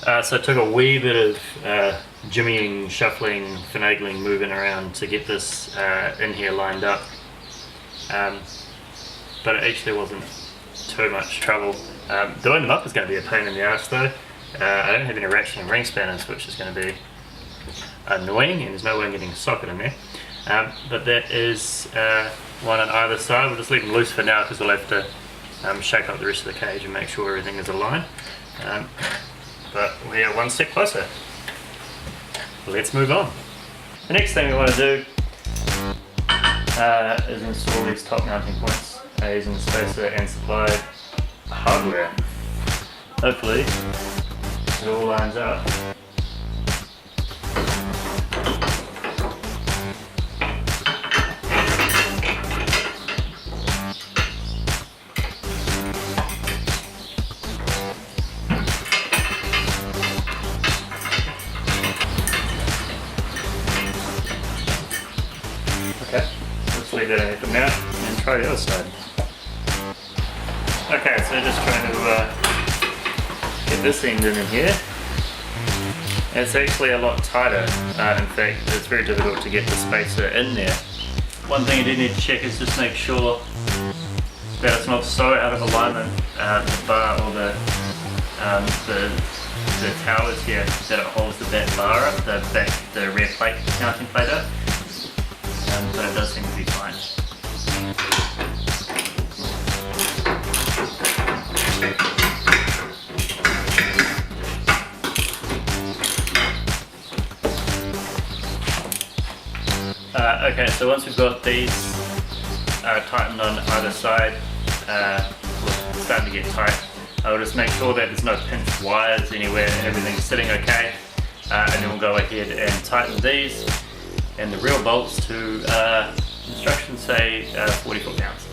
So it took a wee bit of jimmying, shuffling, finagling, moving around to get this in here lined up. But it actually wasn't too much trouble. Doing them up is going to be a pain in the ass though. I don't have any ratcheting ring spanners, which is going to be annoying, and there's no way I'm getting a socket in there. But that is one on either side. We'll just leave them loose for now because we'll have to shake up the rest of the cage and make sure everything is aligned. But we are one step closer. Let's move on. The next thing we want to do is install these top mounting points using the spacer and supply hardware. Hopefully it all lines up. Okay, let's leave that in for now and try the other side. Okay, so just trying to get this end in here. It's actually a lot tighter. In fact, it's very difficult to get the spacer in there. One thing you do need to check is just make sure that it's not so out of alignment, the bar or the towers here, that it holds the back bar up, the rear plate, mounting plate up. But it does seem to be fine. Okay, so once we've got these tightened on either side, starting to get tight, I'll just make sure that there's no pinched wires anywhere and everything's sitting okay, and then we'll go ahead and tighten these and the real bolts to instructions say 44 pounds.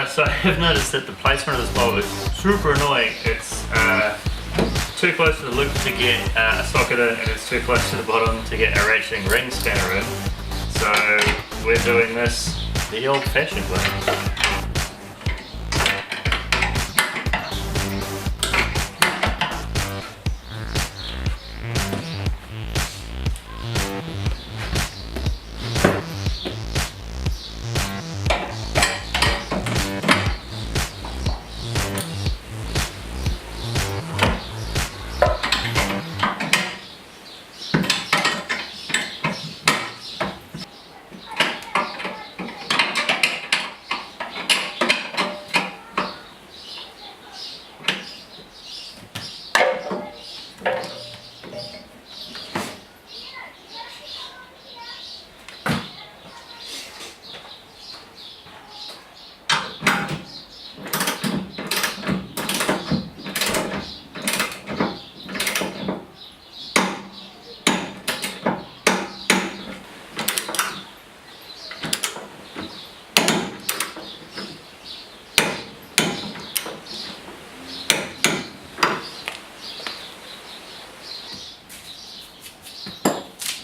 So I have noticed that the placement of this bolt is super annoying. It's too close to the loop to get a socket in, and it's too close to the bottom to get a ratcheting ring spanner in. So we're doing this the old-fashioned way.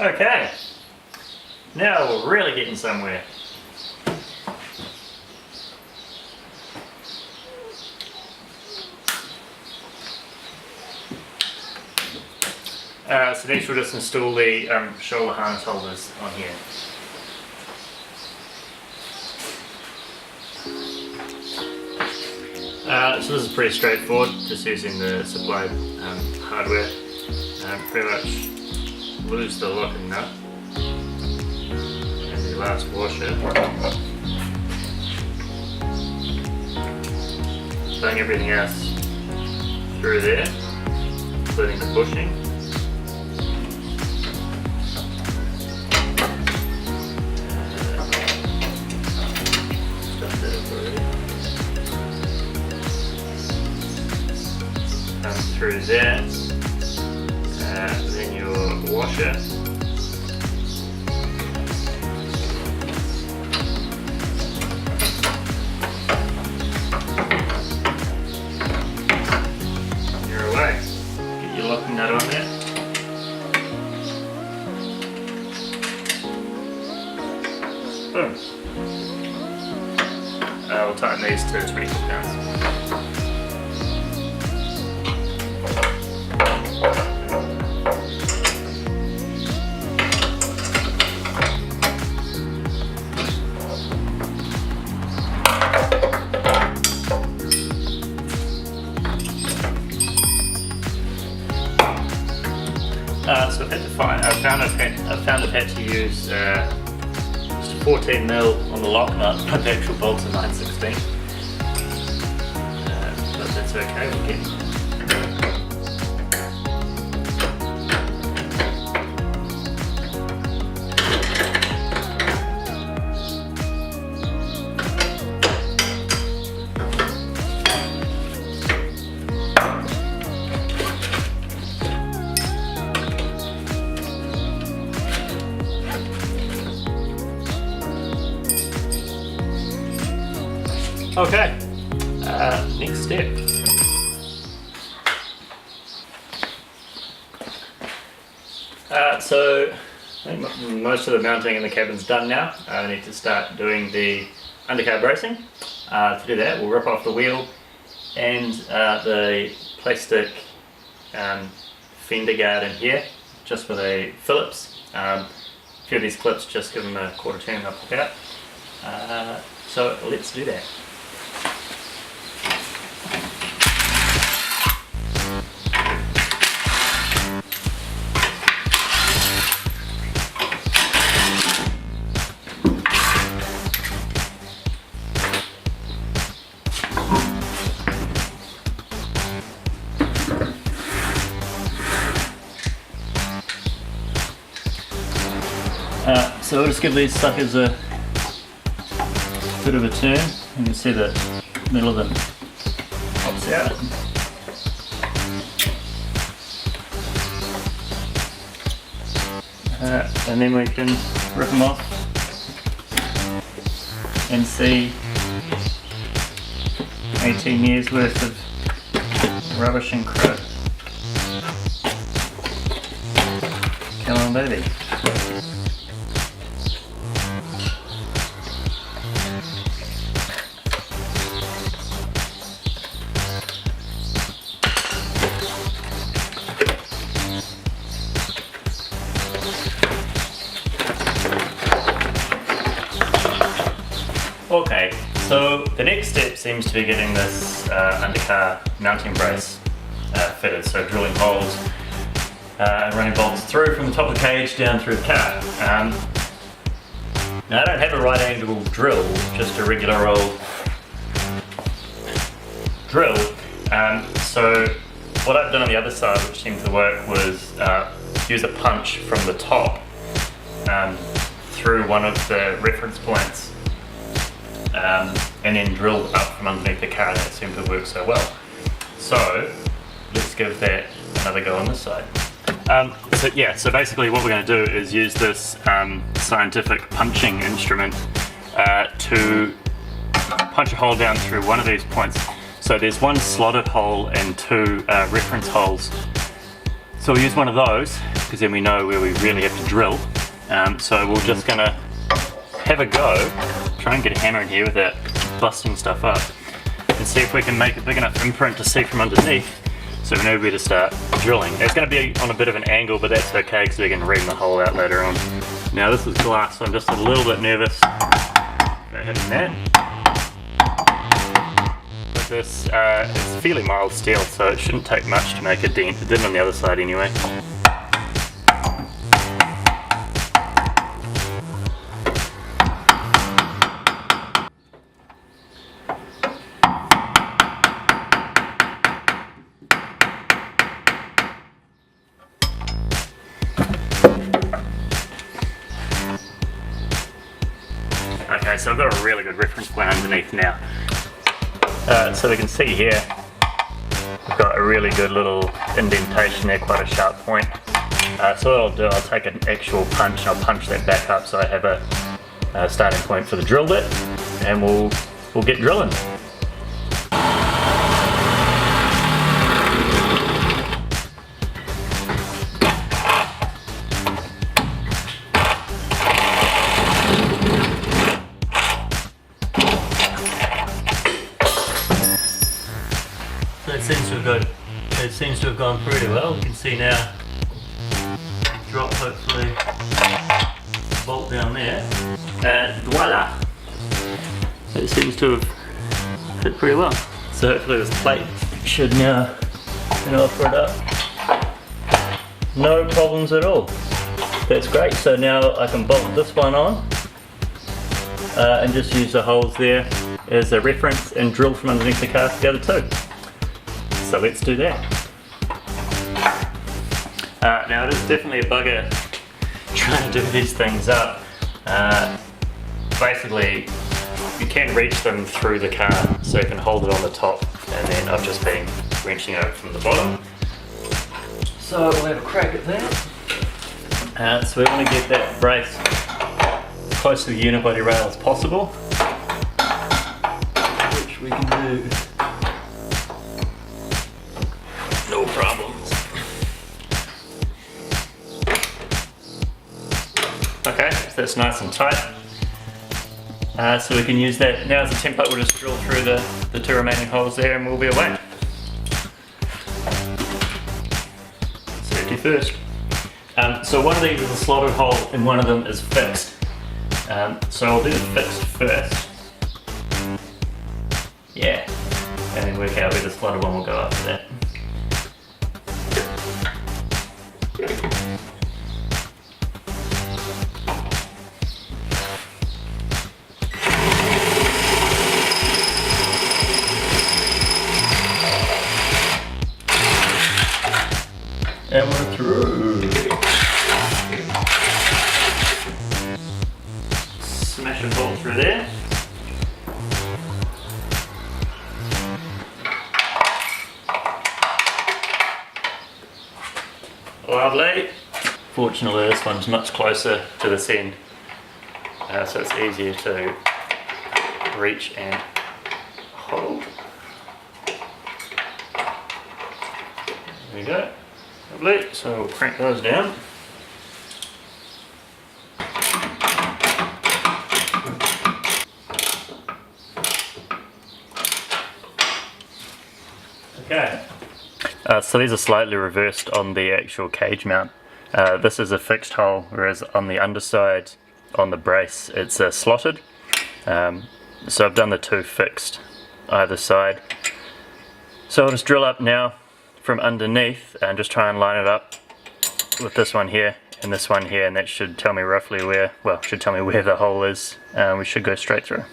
Okay, now we're really getting somewhere. So next we'll just install the shoulder harness holders on here. So this is pretty straightforward, just using the supplied hardware. Pretty much lose the locking nut and the last washer. Putting everything else through there, including the bushing. Through there, then your washer. You're away. Get your locking nut on there. Boom. We'll tighten these to 24 pounds. So I've found I've had to use just a 14mm on the lock nut, but the actual bolts are 9/16. But that's okay, we'll get. Okay, next step. So I think most of the mounting in the cabin's done now. I need to start doing the undercar bracing. To do that, we'll rip off the wheel and the plastic fender guard in here, just with a Phillips. A few of these clips, just give them a quarter turn and they'll pop out. So let's do that. So we'll just give these suckers a bit of a turn. You can see the middle of them pops out. And then we can rip them off and see 18 years worth of rubbish and crap. Come on, baby. Okay, so the next step seems to be getting this undercar mounting brace fitted, so drilling holes and running bolts through from the top of the cage down through the car. Now I don't have a right angle drill, just a regular old drill, so what I've done on the other side, which seemed to work, was use a punch from the top through one of the reference points and then drill up from underneath the car. That seemed to work so well. So let's give that another go on this side. So basically what we're going to do is use this scientific punching instrument to punch a hole down through one of these points. So there's one slotted hole and two reference holes. So we'll use one of those because then we know where we really have to drill. So we're just going to have a go, try and get a hammer in here without busting stuff up, and see if we can make a big enough imprint to see from underneath so we know where to start drilling. It's going to be on a bit of an angle, but that's okay because we can ream the hole out later on. Now this is glass, so I'm just a little bit nervous about hitting that. But this it's fairly mild steel, so it shouldn't take much to make a dent. It didn't on the other side anyway. Okay, so I've got a really good reference point underneath now. So we can see here We've got a really good little indentation there, quite a sharp point. So what I'll do, I'll take an actual punch and I'll punch that back up so I have a starting point for the drill bit, and we'll get drilling. It seems to have gone pretty well. You can see now, drop hopefully, bolt down there, and voila! It seems to have fit pretty well. So hopefully this plate should now offer it up. No problems at all. That's great. So now I can bolt this one on and just use the holes there as a reference and drill from underneath the car for the other two. So let's do that. Now it is definitely a bugger trying to do these things up. Basically, you can reach them through the car, so you can hold it on the top, and then I've just been wrenching it from the bottom. So we'll have a crack at that. So we want to get that brace close to the unibody rail as possible, which we can do. No problems. Okay, so that's nice and tight. So we can use that. Now as a template, we'll just drill through the two remaining holes there and we'll be away. Safety first. So one of these is a slotted hole and one of them is fixed. So I'll do the fixed first. Yeah, and then work out where the slotted one will go after that. And we're through. Smash a bolt through there. Lovely. Fortunately, this one's much closer to this end, so it's easier to reach and hold. There we go. Lovely. So we'll crank those down. Okay. So these are slightly reversed on the actual cage mount. This is a fixed hole, whereas on the underside, on the brace, it's slotted. So I've done the two fixed either side. So I'll just drill up now from underneath and just try and line it up with this one here and this one here, and that should tell me roughly where, well, should tell me where the hole is. We should go straight through.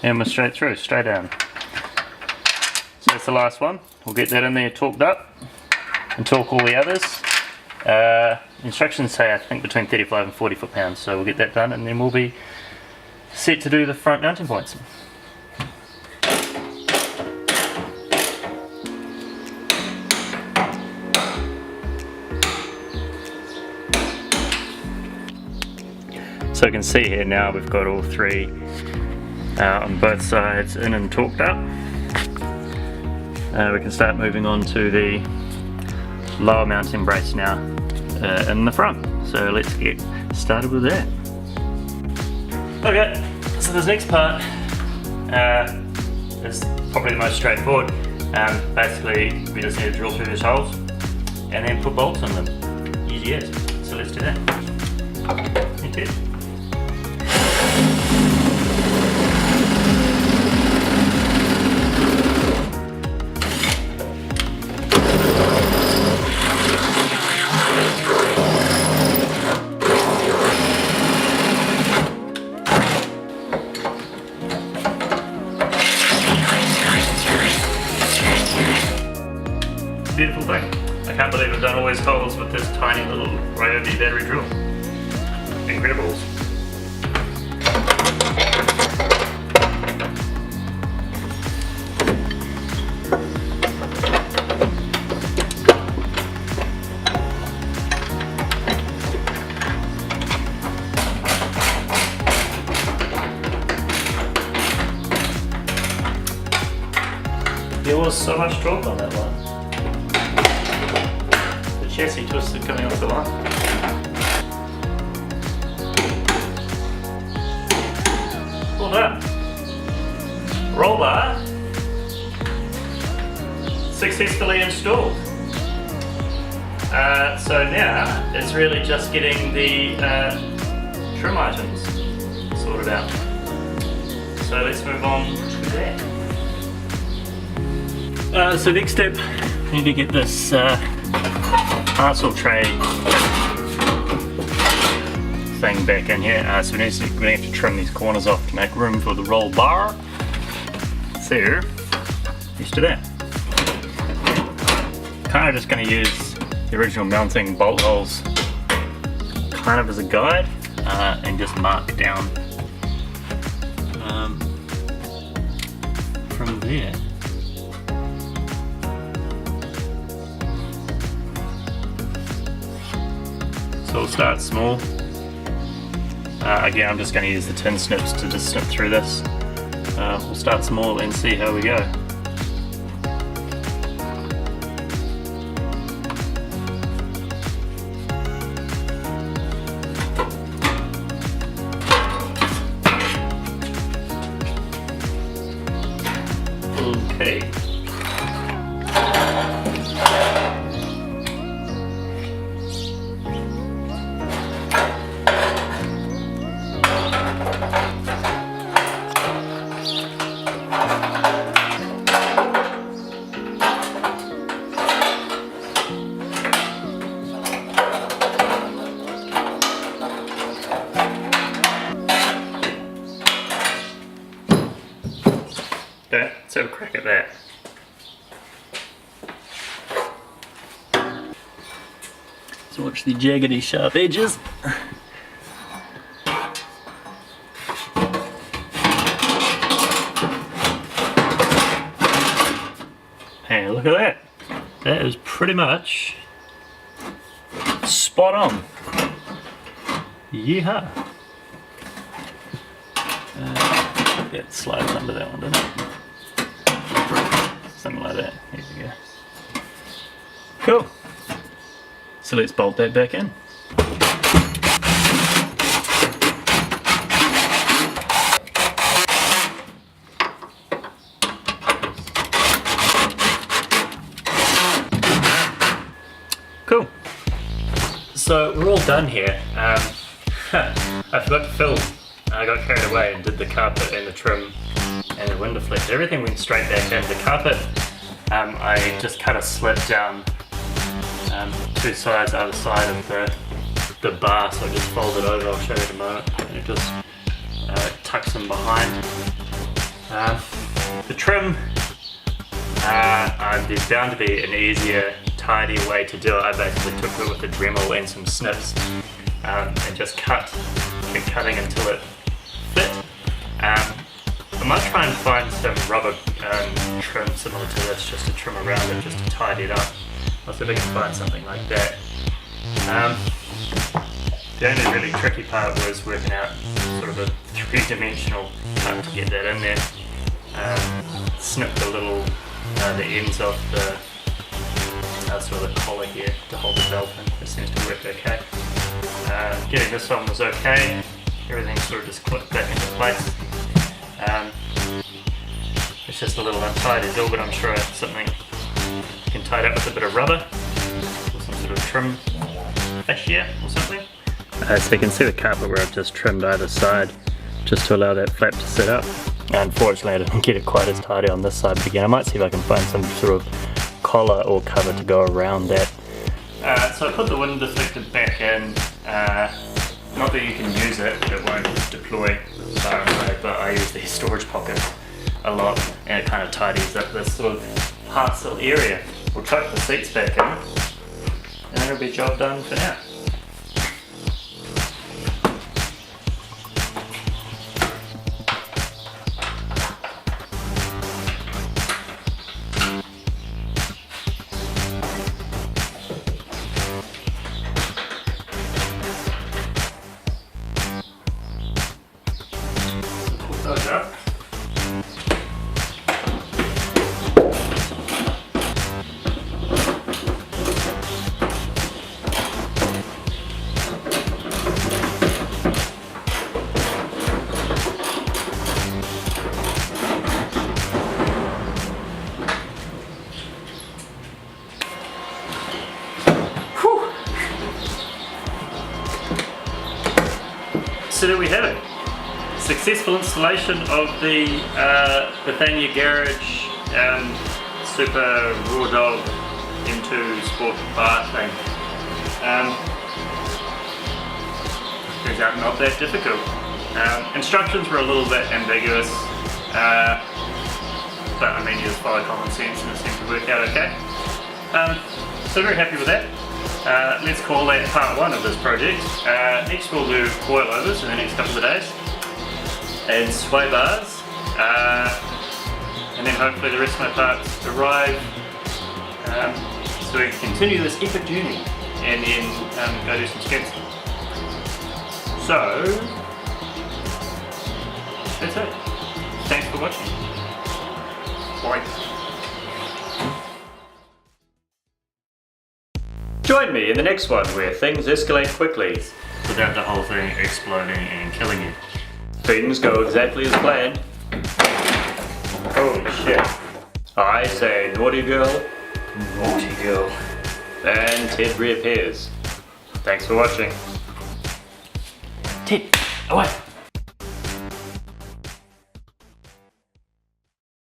And we're straight through, straight down. So that's the last one. We'll get that in there torqued up and torque all the others. Instructions say I think between 35 and 40 foot-pounds, so we'll get that done and then we'll be set to do the front mounting points. So you can see here now we've got all three on both sides in and torqued up. We can start moving on to the lower mounting brace now in the front. So let's get started with that. Okay, so this next part is probably the most straightforward. Basically, we just need to drill through these holes and then put bolts on them. Easy as. So let's do that. Thank you. beautiful thing. I can't believe I've done all these holes with this tiny little Ryobi battery drill. Incredibles. There was so much torque on that one. The chassis twisted coming off the line. Well done. Roll bar successfully installed. So now it's really just getting the trim items sorted out. So let's move on to that. So next step, I need to get this parcel tray thing back in here. So we're going to have to trim these corners off to make room for the roll bar. So, let's do that. Kind of just going to use the original mounting bolt holes kind of as a guide and just mark down from there. So we'll start small. Again, I'm just going to use the tin snips to just snip through this. We'll start small and see how we go. Okay. Okay, let's have a crack at that. So watch the jaggedy sharp edges. Hey, look at that. That is pretty much spot on. Yeehaw. It slides under that one, doesn't it? Something like that. Here we go. Cool. So let's bolt that back in. Cool. So we're all done here. I forgot to film. I got carried away and did the carpet and the trim and the window flaps. Everything went straight back in. The carpet, I just cut a slit down two sides either side of the bar, so I just fold it over. I'll show you in a moment. And it just tucks in behind. The trim, there's bound to be an easier, tidier way to do it. I basically took it with a Dremel and some snips and just kept cutting until it fit. I might try and find some rubber trim similar to this just to trim around it, just to tidy it up. I'll see if I can find something like that. The only really tricky part was working out sort of a three-dimensional cut to get that in there. Snip the little, the ends of the sort of the collar here to hold the belt in. It seems to work okay. Getting this on was okay. Everything sort of just clicked back into place. It's just a little untidy still, but I'm sure it's something you can tie it up with a bit of rubber or some sort of trim fascia or something. So you can see the carpet where I've just trimmed either side just to allow that flap to sit up. Unfortunately, I didn't get it quite as tidy on this side, but again, I might see if I can find some sort of collar or cover to go around that. So I put the wind deflector back in. Not that you can use it won't deploy far away, but I use these storage pockets a lot and it kind of tidies up this sort of parcel area We'll tuck the seats back in, and that'll be job done for now. Those up. So there we have it. Successful installation of the Bethania Garage Super Raw Dog into Sport Bar thing. Turns out not that difficult. Instructions were a little bit ambiguous, but I mean, you just follow common sense and it seemed to work out okay. So very happy with that. Let's call that part one of this project. Next we'll do coilovers in the next couple of days, and sway bars, and then hopefully the rest of my parts arrive, so we can continue this epic journey and then go do some skids. So, that's it. Thanks for watching. Bye. Join me in the next one where things escalate quickly without the whole thing exploding and killing you. Things go exactly as planned. Holy shit. I say naughty girl. Naughty girl. And Ted reappears. Thanks for watching. Ted, away!